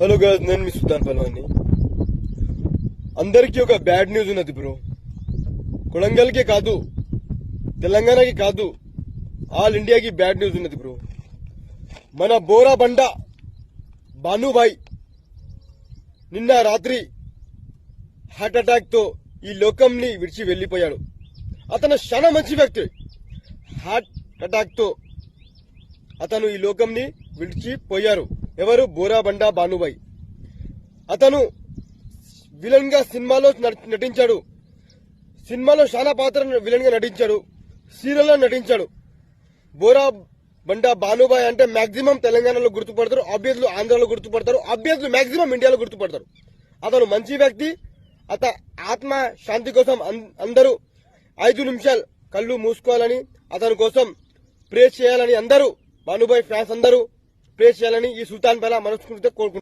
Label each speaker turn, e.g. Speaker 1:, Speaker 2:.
Speaker 1: Hello guys, నేను మీ సుల్తాన్ పల్వాన్ని. అందరికీ ఒక బ్యాడ్ న్యూస్ ఉన్నది బ్రో. కొడంగల్కే కాదు, తెలంగాణకి కాదు, ఆల్ ఇండియాకి బ్యాడ్ న్యూస్ ఉన్నది బ్రో. మన బోరా బండ భానుభాయ్ నిన్న రాత్రి హార్ట్ అటాక్ తో ఈ లోకంని విడిచి వెళ్లిపోయాడు. అతను చాలా మంచి వ్యక్తి. హార్ట్ అటాక్ తో అతను ఈ లోకంని విడిచిపోయారు. ఎవరు? బోరా బండా భానుభాయ్. అతను విలన్ గా సినిమాలో నటించాడు. సినిమాలో చాలా పాత్ర విలన్ గా నటించాడు. సీరియల్లో నటించాడు. బోరా బండా భానుభాయ్ అంటే మాక్సిమం తెలంగాణలో గుర్తుపడతారు, ఆబ్వియస్లీ ఆంధ్రాలో గుర్తుపడతారు, ఆబ్వియస్లీ మాక్సిమం ఇండియాలో గుర్తుపడతారు. అతను మంచి వ్యక్తి. ఆత్మ శాంతి కోసం అందరూ 5 నిమిషాలు కళ్ళు మూసుకోవాలని, అతని కోసం ప్రే చేయాలని అందరూ భానుభాయ్ ఫ్యాన్స్ అందరూ ప్రే చేయాలని ఈ సుల్తాన్ పల్వా మనస్ఫూర్తిగా కోరుకుంటున్నారు.